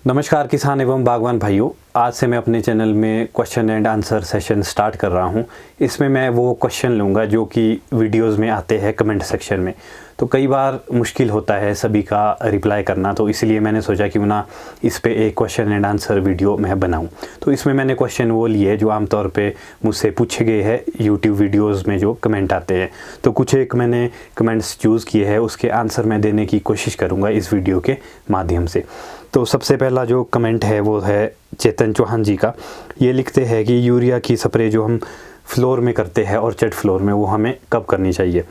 नमस्कार किसान एवं बागवान भाइयों, आज से मैं अपने चैनल में question and answer session start कर रहा हूं। इसमें मैं वो क्वेश्चन लूँगा जो कि वीडियोस में आते हैं कमेंट सेक्शन में। तो कई बार मुश्किल होता है सभी का रिप्लाई करना, तो इसलिए मैंने सोचा क्यों ना इस पे एक क्वेश्चन एंड आंसर वीडियो मैं बनाऊं। तो इसमें मैंने क्वेश्चन वो लिए जो आमतौर पे मुझसे पूछे गए हैं यूट्यूब वीडियोज़ में जो कमेंट आते हैं। तो कुछ एक मैंने कमेंट्स चूज़ किए हैं, उसके आंसर मैं देने की कोशिश करूँगा इस वीडियो के माध्यम से। तो सबसे पहला जो कमेंट है वो है चेतन चौहान जी का। ये लिखते हैं कि यूरिया की स्प्रे जो हम फ्लोर में करते हैं ऑर्चर्ड फ्लोर में, वो हमें कब करनी चाहिए।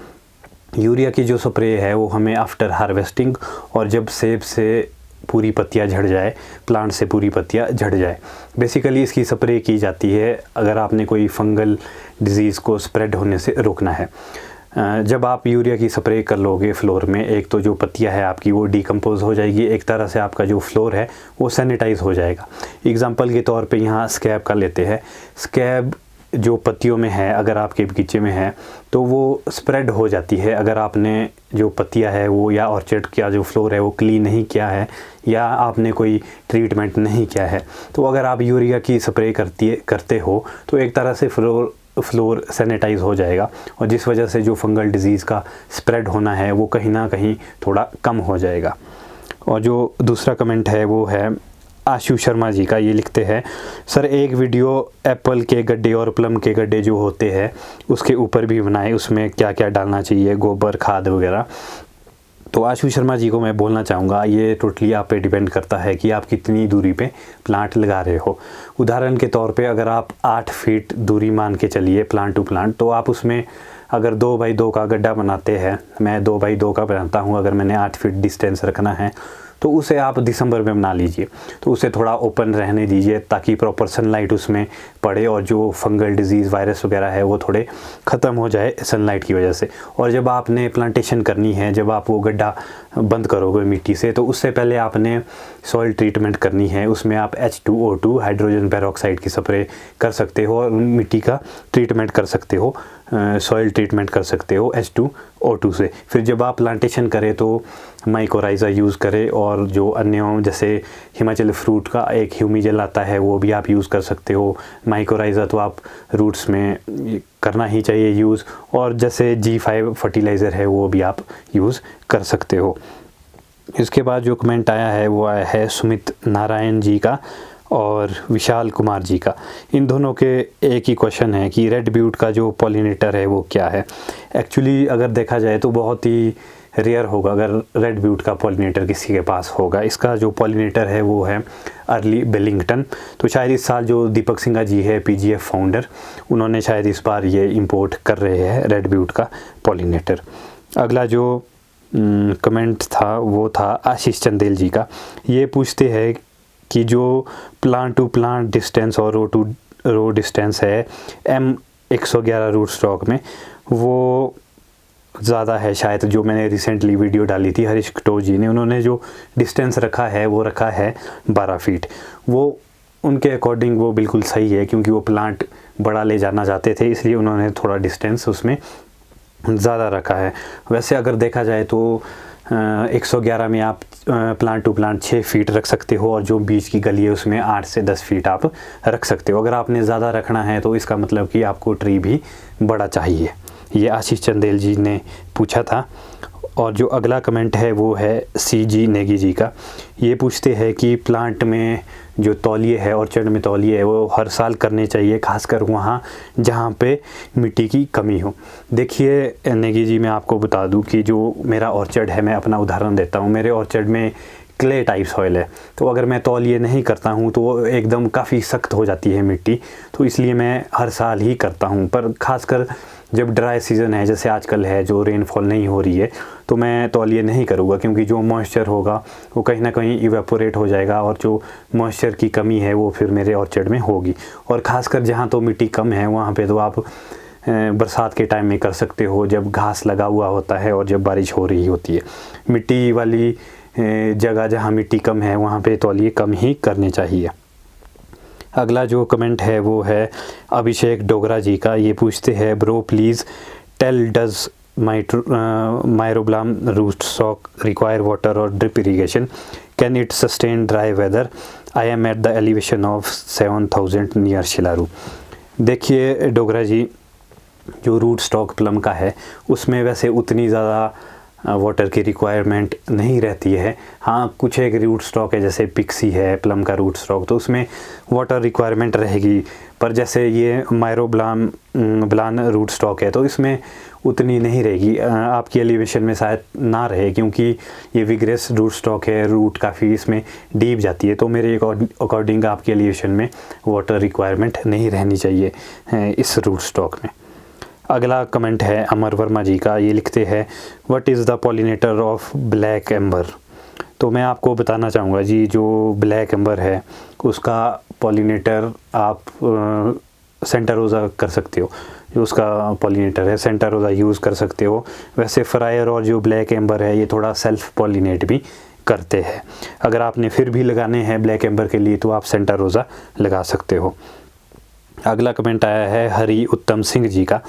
यूरिया की जो स्प्रे है वो हमें आफ्टर हार्वेस्टिंग, और जब सेब से पूरी पत्तियां झड़ जाए, प्लांट से पूरी पत्तियां झड़ जाए, बेसिकली इसकी स्प्रे की जाती है अगर आपने कोई फंगल डिजीज़ को स्प्रेड होने से रोकना है। जब आप यूरिया की स्प्रे कर लोगे फ्लोर में, एक तो जो पत्तियां है आपकी वो डिकम्पोज हो जाएगी, एक तरह से आपका जो फ्लोर है वो सैनिटाइज हो जाएगा। एग्जांपल के तौर पे यहाँ स्कैब का लेते हैं। स्कैब जो पत्तियों में है, अगर आपके बगीचे में है तो वो स्प्रेड हो जाती है अगर आपने जो पत्तियां है वो, या ऑर्चर्ड का जो फ्लोर है वो क्लीन नहीं किया है, या आपने कोई ट्रीटमेंट नहीं किया है। तो अगर आप यूरिया की स्प्रे करते हो तो एक तरह से फ्लोर सैनिटाइज हो जाएगा, और जिस वजह से जो फंगल डिजीज़ का स्प्रेड होना है वो कहीं ना कहीं थोड़ा कम हो जाएगा। और जो दूसरा कमेंट है वो है आशु शर्मा जी का। ये लिखते हैं, सर एक वीडियो एप्पल के गड्ढे और प्लम के गड्ढे जो होते हैं उसके ऊपर भी बनाए, उसमें क्या क्या डालना चाहिए, गोबर खाद वगैरह। तो आशु शर्मा जी को मैं बोलना चाहूँगा, ये टोटली आप पे डिपेंड करता है कि आप कितनी दूरी पे प्लांट लगा रहे हो। उदाहरण के तौर पे अगर आप 8 फीट दूरी मान के चलिए प्लांट टू प्लांट, तो आप उसमें अगर 2 बाई 2 का गड्ढा बनाते हैं, मैं 2 बाई 2 का बनाता हूँ, अगर मैंने 8 फीट डिस्टेंस रखना है तो उसे आप दिसंबर में बना लीजिए। तो उसे थोड़ा ओपन रहने दीजिए ताकि प्रॉपर सनलाइट उसमें पड़े और जो फंगल डिजीज़ वायरस वगैरह है वो थोड़े ख़त्म हो जाए सनलाइट की वजह से। और जब आपने प्लांटेशन करनी है, जब आप वो गड्ढा बंद करोगे मिट्टी से, तो उससे पहले आपने सॉइल ट्रीटमेंट करनी है। उसमें आप H2O2 हाइड्रोजन पेरोक्साइड की स्प्रे कर सकते हो और मिट्टी का ट्रीटमेंट कर सकते हो, सॉइल ट्रीटमेंट कर सकते हो H2O2 से। फिर जब आप प्लांटेशन करें तो माइकोराइज़ा यूज़ करें, और जो अन्य जैसे हिमाचल फ्रूट का एक ह्यूमिजल आता है वो भी आप यूज़ कर सकते हो। माइकोराइज़ा तो आप रूट्स में करना ही चाहिए यूज़, और जैसे G5 फर्टिलाइज़र है वो भी आप यूज़ कर सकते हो। इसके बाद जो कमेंट आया है वो आया है सुमित नारायण जी का और विशाल कुमार जी का। इन दोनों के एक ही क्वेश्चन है कि रेड ब्यूट का जो पॉलिनेटर है वो क्या है। एक्चुअली अगर देखा जाए तो बहुत ही रेयर होगा अगर रेड ब्यूट का पॉलिनेटर किसी के पास होगा। इसका जो पॉलिनेटर है वो है अर्ली बेलिंगटन। तो शायद इस साल जो दीपक सिंघा जी है PGF फाउंडर, उन्होंने शायद इस बार ये इंपोर्ट कर रहे हैं रेड ब्यूट का पॉलिनेटर। अगला जो कमेंट था वो था आशीष चंदेल जी का। ये पूछते हैं कि जो प्लांट टू प्लांट डिस्टेंस और रो टू रो डिस्टेंस है M111 रूट स्टॉक में, वो ज़्यादा है शायद। जो मैंने रिसेंटली वीडियो डाली थी हरीश कटोच जी ने, उन्होंने जो डिस्टेंस रखा है वो रखा है 12 फीट। वो उनके अकॉर्डिंग वो बिल्कुल सही है, क्योंकि वो प्लांट बड़ा ले जाना चाहते थे, इसलिए उन्होंने थोड़ा डिस्टेंस उसमें ज़्यादा रखा है। वैसे अगर देखा जाए तो 111 में आप प्लांट टू प्लांट 6 फीट रख सकते हो, और जो बीच की गली है उसमें 8 से 10 फीट आप रख सकते हो। अगर आपने ज़्यादा रखना है तो इसका मतलब कि आपको ट्री भी बड़ा चाहिए। ये आशीष चंदेल जी ने पूछा था। और जो अगला कमेंट है वो है CG नेगी जी का। ये पूछते हैं कि प्लांट में जो तौलिए है, ऑर्चर्ड में तौलिए है, वो हर साल करने चाहिए, खासकर वहाँ जहाँ पे मिट्टी की कमी हो। देखिए नेगी जी, मैं आपको बता दूं कि जो मेरा ऑर्चर्ड है, मैं अपना उदाहरण देता हूँ। मेरे ऑर्चर्ड में क्ले टाइप सॉइल है, तो अगर मैं तौलिए नहीं करता हूँ तो वो एकदम काफ़ी सख्त हो जाती है मिट्टी। तो इसलिए मैं हर साल ही करता हूँ, पर ख़ासकर जब ड्राई सीज़न है जैसे आजकल है, जो रेनफॉल नहीं हो रही है, तो मैं तौलिए नहीं करूँगा, क्योंकि जो मॉइस्चर होगा वो कहीं ना कहीं इवेपोरेट हो जाएगा, और जो मॉइस्चर की कमी है वो फिर मेरे ऑर्चर्ड में होगी। और ख़ासकर जहाँ तो मिट्टी कम है वहाँ पे तो आप बरसात के टाइम में कर सकते हो, जब घास लगा हुआ होता है और जब बारिश हो रही होती है। मिट्टी वाली जगह जहाँ मिट्टी कम है वहाँ पे तौलिए कम ही करने चाहिए। अगला जो कमेंट है वो है अभिषेक डोगरा जी का। ये पूछते हैं, bro please tell does myrobalan root stock require water or drip irrigation. Can it sustain dry weather, I am at the elevation of 7000 near Shilaru. देखिए डोगरा जी, जो रूट स्टॉक प्लम का है उसमें वैसे उतनी ज़्यादा वाटर की रिक्वायरमेंट नहीं रहती है। हाँ, कुछ एक रूट स्टॉक है जैसे पिक्सी है प्लम का रूट स्टॉक, तो उसमें वाटर रिक्वायरमेंट रहेगी। पर जैसे ये ब्लान रूट स्टॉक है तो इसमें उतनी नहीं रहेगी, आपकी एलिवेशन में शायद ना रहे, क्योंकि ये विग्रेस रूट स्टॉक है, रूट काफ़ी इसमें डीप जाती है। तो मेरे अकॉर्डिंग आपकी एलिवेशन में वाटर रिक्वायरमेंट नहीं रहनी चाहिए इस रूट स्टॉक में। अगला कमेंट है अमर वर्मा जी का, ये लिखते हैं what is the pollinator of black amber. तो मैं आपको बताना चाहूँगा जी, जो ब्लैक एम्बर है उसका पॉलिनेटर आप सेंटा रोज़ा कर सकते हो, जो उसका पॉलिनेटर है सेंटा रोज़ा यूज़ कर सकते हो। वैसे फ्रायर और जो ब्लैक एम्बर है ये थोड़ा सेल्फ पॉलिनेट भी करते हैं। अगर आपने फिर भी लगाने हैं ब्लैक एम्बर के लिए तो आप सेंटा रोज़ा लगा सकते हो। अगला कमेंट आया है हरि उत्तम सिंह जी का,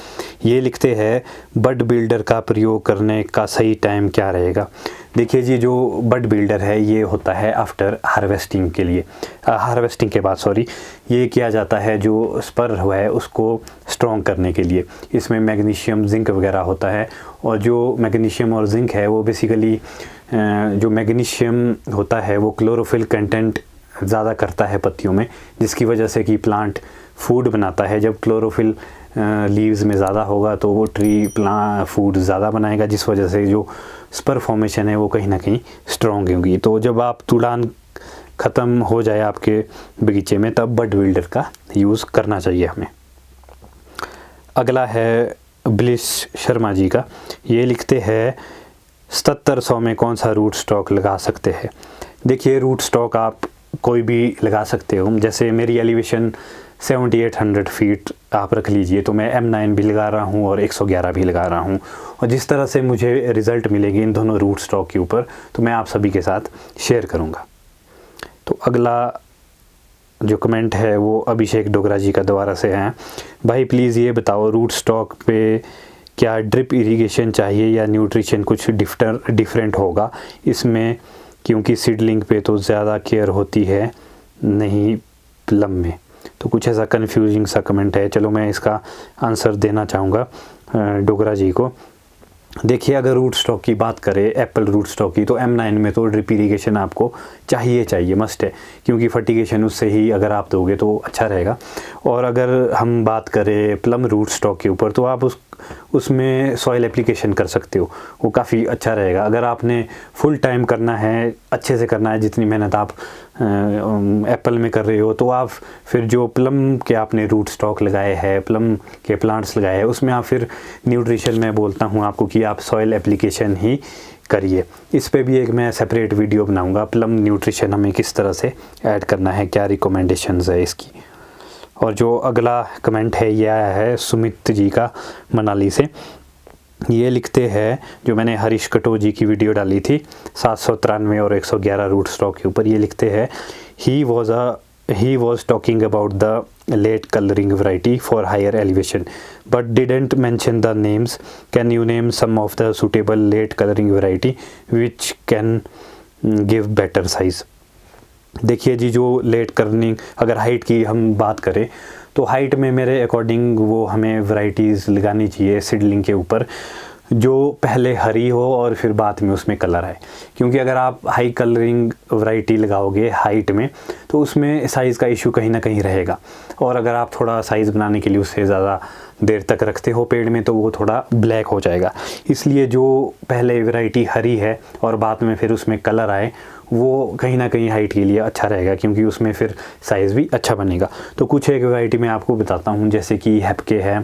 ये लिखते हैं बड बिल्डर का प्रयोग करने का सही टाइम क्या रहेगा। देखिए जी, जो बड बिल्डर है ये होता है आफ्टर हार्वेस्टिंग के लिए, हार्वेस्टिंग के बाद सॉरी, ये किया जाता है जो स्पर हुआ है उसको स्ट्रॉन्ग करने के लिए। इसमें मैग्नीशियम जिंक वगैरह होता है, और जो मैग्नीशियम और जिंक है वो बेसिकली जो मैग्नीशियम होता है वो क्लोरोफिल कंटेंट ज़्यादा करता है पत्तियों में, जिसकी वजह से कि प्लांट फूड बनाता है। जब क्लोरोफिल लीव्स में ज़्यादा होगा तो वो ट्री फूड ज़्यादा बनाएगा, जिस वजह से जो स्पर फॉर्मेशन है वो कहीं ना कहीं स्ट्रॉन्ग होगी। तो जब आप तुड़ान ख़त्म हो जाए आपके बगीचे में तब बड बिल्डर का यूज़ करना चाहिए हमें। अगला है ब्लिस शर्मा जी का, ये लिखते हैं 7700 में कौन सा रूट स्टॉक लगा सकते हैं। देखिए, रूट स्टॉक आप कोई भी लगा सकते हो, जैसे मेरी एलिवेशन 7800 फीट आप रख लीजिए, तो मैं M9 भी लगा रहा हूँ और 111 भी लगा रहा हूँ, और जिस तरह से मुझे रिज़ल्ट मिलेगी इन दोनों रूट स्टॉक के ऊपर तो मैं आप सभी के साथ शेयर करूँगा। तो अगला जो कमेंट है वो अभिषेक डोगरा जी का दोबारा से है, भाई प्लीज़ ये बताओ रूट स्टॉक पे क्या ड्रिप इरिगेशन चाहिए या न्यूट्रिशन कुछ डिफरेंट होगा इसमें, क्योंकि सीडलिंग पे तो ज़्यादा केयर होती है नहीं प्लम में। तो कुछ ऐसा कन्फ्यूजिंग सा कमेंट है, चलो मैं इसका आंसर देना चाहूँगा डोगरा जी को। देखिए, अगर रूट स्टॉक की बात करें एप्पल रूट स्टॉक की, तो M9 में तो ड्रिप इरिगेशन आपको चाहिए मस्ट है, क्योंकि फर्टिगेशन उससे ही अगर आप दोगे तो अच्छा रहेगा। और अगर हम बात करें प्लम रूट स्टॉक के ऊपर तो आप उसमें सॉइल एप्लीकेशन कर सकते हो, वो काफ़ी अच्छा रहेगा। अगर आपने फुल टाइम करना है, अच्छे से करना है, जितनी मेहनत आप एप्पल में कर रहे हो, तो आप फिर जो प्लम के आपने रूट स्टॉक लगाए हैं, प्लम के प्लांट्स लगाए हैं, उसमें आप फिर न्यूट्रिशन में बोलता हूँ आपको कि आप सॉइल एप्लीकेशन ही करिए। इस पे भी एक मैं सेपरेट वीडियो बनाऊँगा, प्लम न्यूट्रिशन हमें किस तरह से ऐड करना है, क्या रिकमेंडेशंस है इसकी। और जो अगला कमेंट है ये आया है सुमित जी का मनाली से, ये लिखते हैं, जो मैंने हरीश कटो जी की वीडियो डाली थी 793 और 111 रूट स्टॉक के ऊपर, ये लिखते हैं he was talking about the late coloring variety for higher elevation but didn't mention the names. Can you name some of the suitable late coloring variety which can give better size? देखिए जी, जो late colouring अगर height की हम बात करें तो height में मेरे अकॉर्डिंग वो हमें वैरायटीज़ लगानी चाहिए सीडलिंग के ऊपर जो पहले हरी हो और फिर बाद में उसमें कलर आए, क्योंकि अगर आप हाई कलरिंग वैरायटी लगाओगे हाइट में तो उसमें साइज़ का इशू कहीं ना कहीं रहेगा, और अगर आप थोड़ा साइज़ बनाने के लिए उससे ज़्यादा देर तक रखते हो पेड़ में तो वो थोड़ा ब्लैक हो जाएगा। इसलिए जो पहले वैरायटी हरी है और बाद में फिर उसमें कलर आए वो कहीं ना कहीं हाइट के लिए अच्छा रहेगा, क्योंकि उसमें फिर साइज़ भी अच्छा बनेगा। तो कुछ एक वैरायटी मैं आपको बताता हूँ, जैसे कि हैप्के है,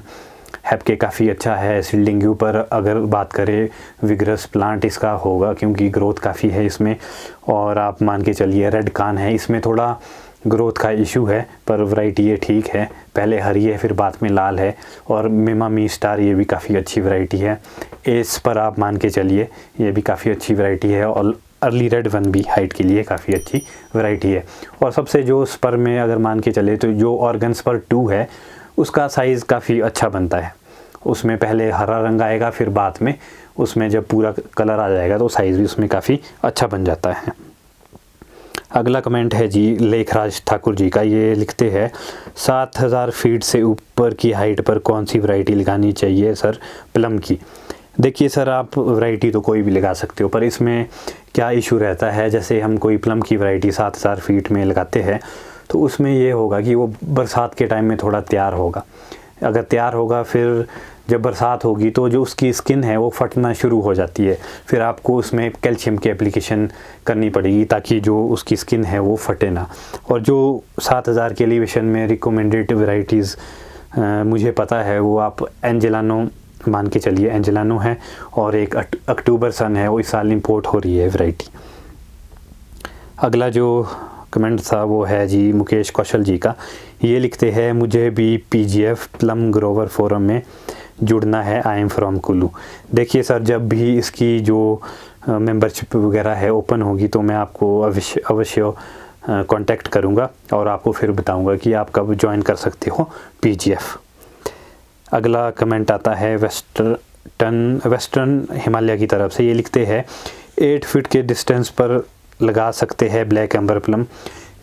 हैप्के काफ़ी अच्छा है सीडलिंग के ऊपर। अगर बात करें विग्रस प्लांट इसका होगा क्योंकि ग्रोथ काफ़ी है इसमें, और आप मान के चलिए रेड कान है, इसमें थोड़ा ग्रोथ का इशू है पर वैरायटी ये ठीक है, पहले हरी है फिर बाद में लाल है। और मिमा मी स्टार ये भी काफ़ी अच्छी वैरायटी है। एस पर आप मान के चलिए ये भी काफ़ी अच्छी वैरायटी है, और अर्ली रेड वन भी हाइट के लिए काफ़ी अच्छी वैरायटी है। और सबसे जो स्पर में अगर मान के चले तो जो ऑर्गन स्पर 2 है उसका साइज़ काफ़ी अच्छा बनता है, उसमें पहले हरा रंग आएगा फिर बाद में उसमें जब पूरा कलर आ जाएगा तो साइज़ भी उसमें काफ़ी अच्छा बन जाता है। अगला कमेंट है जी लेखराज ठाकुर जी का। ये लिखते हैं 7000 फीट से ऊपर की हाइट पर कौन सी वैरायटी लगानी चाहिए सर प्लम की। देखिए सर, आप वैरायटी तो कोई भी लगा सकते हो, पर इसमें क्या इशू रहता है, जैसे हम कोई प्लम की वैरायटी 7000 फीट में लगाते हैं तो उसमें ये होगा कि वो बरसात के टाइम में थोड़ा तैयार होगा। अगर तैयार होगा फिर जब बरसात होगी तो जो उसकी स्किन है वो फटना शुरू हो जाती है, फिर आपको उसमें कैल्शियम की एप्लीकेशन करनी पड़ेगी ताकि जो उसकी स्किन है वो फटे ना। और जो 7000 के एलिवेशन में रिकमेंडेड वैरायटीज़ मुझे पता है वो आप एंजेलानो मान के चलिए, एंजेलानो है, और एक अक्टूबर सन है, वो इस साल इंपोर्ट हो रही है वैरायटी। अगला जो कमेंट था वो है जी मुकेश कौशल जी का। ये लिखते हैं मुझे भी PGF प्लम ग्रोवर फोरम में जुड़ना है, आई एम फ्रॉम कुल्लू। देखिए सर, जब भी इसकी जो मेंबरशिप वगैरह है ओपन होगी तो मैं आपको अवश्य कांटेक्ट करूंगा और आपको फिर बताऊंगा कि आप कब ज्वाइन कर सकते हो PGF। अगला कमेंट आता है वेस्टर्न हिमालय की तरफ से। ये लिखते हैं 8 फीट के डिस्टेंस पर लगा सकते हैं ब्लैक एम्बर प्लम।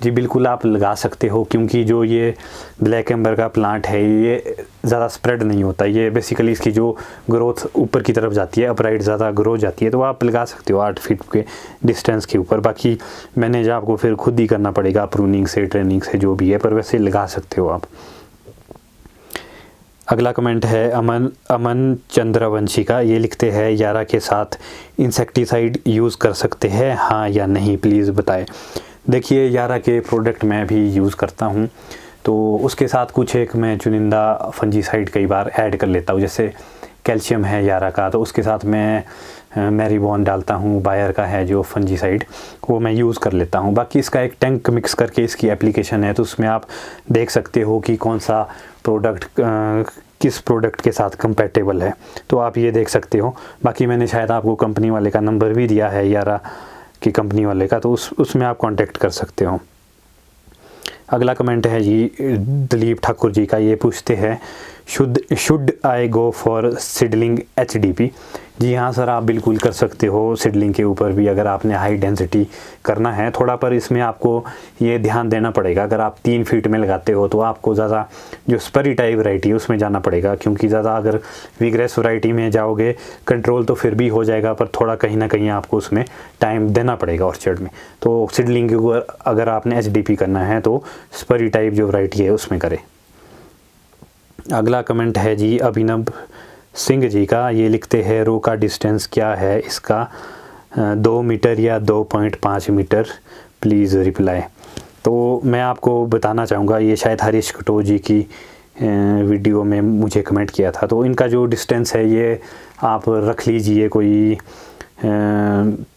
जी बिल्कुल आप लगा सकते हो, क्योंकि जो ये ब्लैक एम्बर का प्लांट है ये ज़्यादा स्प्रेड नहीं होता, ये बेसिकली इसकी जो ग्रोथ ऊपर की तरफ जाती है, अपराइट ज़्यादा ग्रो जाती है, तो आप लगा सकते हो 8 फीट के डिस्टेंस के ऊपर। बाकी मैनेज आपको फिर खुद ही करना पड़ेगा प्रूनिंग से, ट्रेनिंग से, जो भी है, पर वैसे लगा सकते हो आप। अगला कमेंट है अमन चंद्रवंशी का। ये लिखते हैं यारा के साथ इंसेक्टिसाइड यूज़ कर सकते हैं, हाँ या नहीं, प्लीज़ बताएं। देखिए यारा के प्रोडक्ट मैं भी यूज़ करता हूँ, तो उसके साथ कुछ एक मैं चुनिंदा फंजीसाइड कई बार ऐड कर लेता हूँ। जैसे कैल्शियम है यारा का, तो उसके साथ मैं मैरीबॉन डालता हूँ, बायर का है जो फंजीसाइड, वो मैं यूज़ कर लेता हूँ। बाकी इसका एक टैंक मिक्स करके इसकी एप्लीकेशन है, तो उसमें आप देख सकते हो कि कौन सा प्रोडक्ट किस प्रोडक्ट के साथ कंपैटिबल है, तो आप ये देख सकते हो। बाकी मैंने शायद आपको कंपनी वाले का नंबर भी दिया है, यारा की कंपनी वाले का, तो उसमें आप कांटेक्ट कर सकते हो। अगला कमेंट है जी दिलीप ठाकुर जी का। ये पूछते हैं should I go for seedling HDP। जी हाँ सर, आप बिल्कुल कर सकते हो सीडलिंग के ऊपर भी, अगर आपने हाई डेंसिटी करना है थोड़ा, पर इसमें आपको ये ध्यान देना पड़ेगा। अगर आप 3 फीट में लगाते हो तो आपको ज़्यादा जो स्परी टाइप वैरायटी है उसमें जाना पड़ेगा, क्योंकि ज़्यादा अगर विग्रेस वैरायटी में जाओगे कंट्रोल तो फिर भी हो जाएगा, पर थोड़ा कहीं ना कहीं आपको उसमें टाइम देना पड़ेगा ऑर्चर्ड में। तो सीडलिंग के ऊपर अगर आपने HDP करना है तो स्परी टाइप जो वैरायटी है उसमें करें। अगला कमेंट है जी अभिनव सिंह जी का। ये लिखते हैं रो का डिस्टेंस क्या है इसका, 2 मीटर या 2.5 मीटर, प्लीज़ रिप्लाई। तो मैं आपको बताना चाहूँगा, ये शायद हरीश कटो जी की वीडियो में मुझे कमेंट किया था, तो इनका जो डिस्टेंस है ये आप रख लीजिए कोई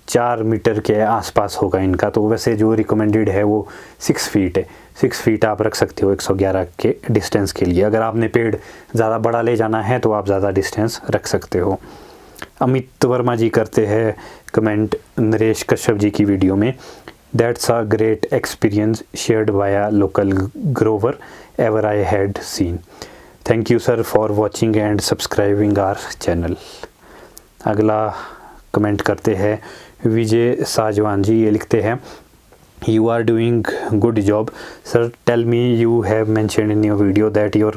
4 मीटर के आसपास होगा इनका। तो वैसे जो रिकमेंडेड है वो 6 फीट है, 6 फीट आप रख सकते हो 111 के डिस्टेंस के लिए। अगर आपने पेड़ ज़्यादा बड़ा ले जाना है तो आप ज़्यादा डिस्टेंस रख सकते हो। अमित वर्मा जी करते हैं कमेंट नरेश कश्यप जी की वीडियो में, that's a great experience shared by a local grower ever I had seen. Thank you sir for watching and subscribing our channel. अगला कमेंट करते हैं विजय साजवान जी। ये लिखते हैं You are doing good job, sir. Tell me, you have mentioned in your video that your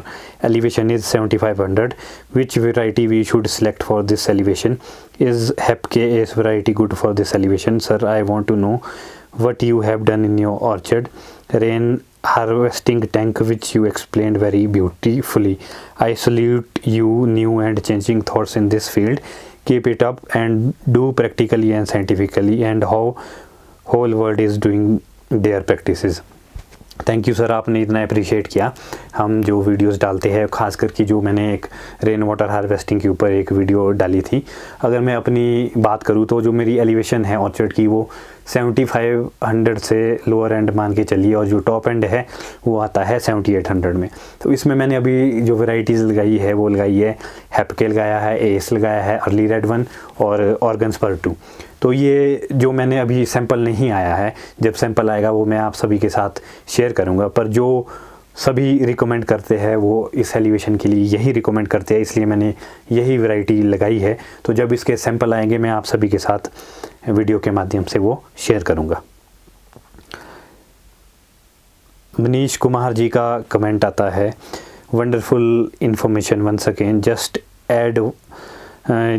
elevation is 7500. Which variety we should select for this elevation? Is Hep KS variety good for this elevation? Sir, I want to know what you have done in your orchard. Rain harvesting tank which you explained very beautifully. I salute you, new and changing thoughts in this field. Keep it up and do practically and scientifically, and how whole world is doing their practices. Thank you sir, आपने इतना appreciate किया हम जो videos डालते हैं, ख़ास करके जो मैंने एक रेन वाटर हार्वेस्टिंग के ऊपर एक वीडियो डाली थी। अगर मैं अपनी बात करूँ तो जो मेरी एलिवेशन है ऑर्चर्ड की वो 7500 से लोअर एंड मान के चलिए, और जो टॉप एंड है वो आता है 7800 में। तो इसमें मैंने अभी जो वैरायटीज़ लगाई है वो लगाई है हैपके लगाया है, एस लगाया है, अर्ली रेड 1 और ऑर्गन्स पर 2। तो ये जो मैंने अभी सैंपल नहीं आया है, जब सैंपल आएगा वो मैं आप सभी के साथ शेयर करूँगा। पर जो सभी रिकमेंड करते हैं वो इस एलिवेशन के लिए यही रिकमेंड करते हैं, इसलिए मैंने यही वैरायटी लगाई है। तो जब इसके सैंपल आएंगे मैं आप सभी के साथ वीडियो के माध्यम से वो शेयर करूँगा। मनीष कुमार जी का कमेंट आता है, wonderful information once again,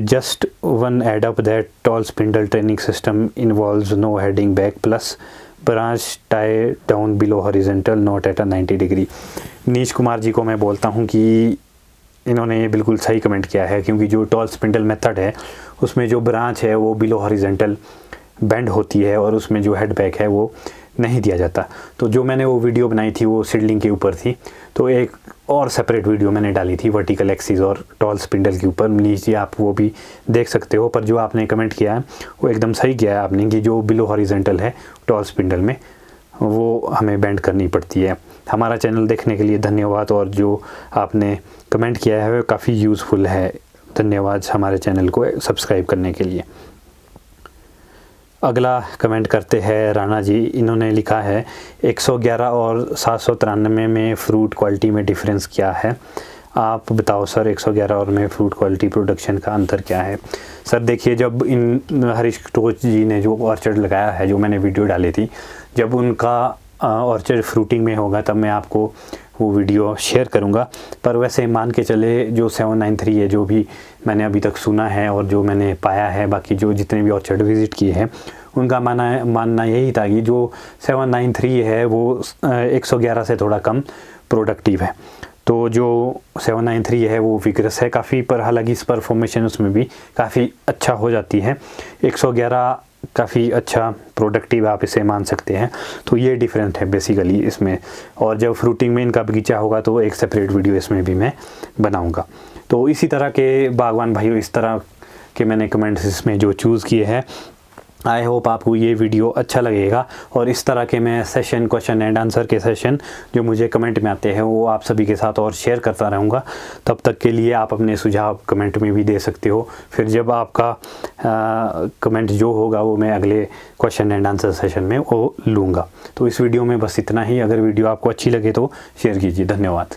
just one add up that tall spindle training system involves no heading back plus branch tie down below horizontal not at a 90 degree. Manish Kumar ji को मैं बोलता हूँ कि इन्होंने ये बिल्कुल सही कमेंट किया है, क्योंकि जो टॉल स्पिंडल मेथड है उसमें जो ब्रांच है वो बिलो हॉरिजेंटल बेंड होती है और उसमें जो हेड बैक है वो नहीं दिया जाता। तो जो मैंने वो वीडियो बनाई थी वो सीडलिंग के ऊपर थी, तो एक और सेपरेट वीडियो मैंने डाली थी वर्टिकल एक्सिस और टॉल स्पिंडल के ऊपर। नीचे आप वो भी देख सकते हो। पर जो आपने कमेंट किया है वो एकदम सही किया है आपने, कि जो बिलो हॉरिजेंटल है टॉल स्पिंडल में वो हमें बेंड करनी पड़ती है। हमारा चैनल देखने के लिए धन्यवाद, और जो आपने कमेंट किया है वो काफ़ी यूज़फुल है। धन्यवाद हमारे चैनल को सब्सक्राइब करने के लिए। अगला कमेंट करते हैं राणा जी। इन्होंने लिखा है 111 और 793 में फ्रूट क्वालिटी में डिफरेंस क्या है, आप बताओ सर। 111 और में फ्रूट क्वालिटी प्रोडक्शन का अंतर क्या है? सर देखिए, जब इन हरीश टोच जी ने जो ऑर्चर्ड लगाया है, जो मैंने वीडियो डाली थी, जब उनका ऑर्चर्ड फ्रूटिंग में होगा तब मैं आपको वो वीडियो शेयर करूंगा। पर वैसे मान के चले जो 793 है, जो भी मैंने अभी तक सुना है और जो मैंने पाया है, बाकी जो जितने भी ऑर्चर्ड विज़िट किए हैं उनका मानना यही था कि जो 793 है वो 111 से थोड़ा कम प्रोडक्टिव है। तो जो 793 है वो विग्रस है काफ़ी, पर हालांकि इस परफॉर्मेशन उसमें भी काफ़ी अच्छा हो जाती है। 111 काफ़ी अच्छा प्रोडक्टिव आप इसे मान सकते हैं। तो ये डिफरेंट है बेसिकली इसमें। और जब फ्रूटिंग में इनका बगीचा होगा तो एक सेपरेट वीडियो इसमें भी मैं बनाऊंगा। तो इसी तरह के बागवान भाइयों, इस तरह के मैंने कमेंट्स इसमें जो चूज़ किए हैं। आई होप आपको ये वीडियो अच्छा लगेगा, और इस तरह के मैं सेशन, क्वेश्चन एंड आंसर के सेशन जो मुझे कमेंट में आते हैं वो आप सभी के साथ और शेयर करता रहूँगा। तब तक के लिए आप अपने सुझाव कमेंट में भी दे सकते हो। फिर जब आपका कमेंट जो होगा वो मैं अगले क्वेश्चन एंड आंसर सेशन में वो लूँगा। तो इस वीडियो में बस इतना ही। अगर वीडियो आपको अच्छी लगे तो शेयर कीजिए। धन्यवाद।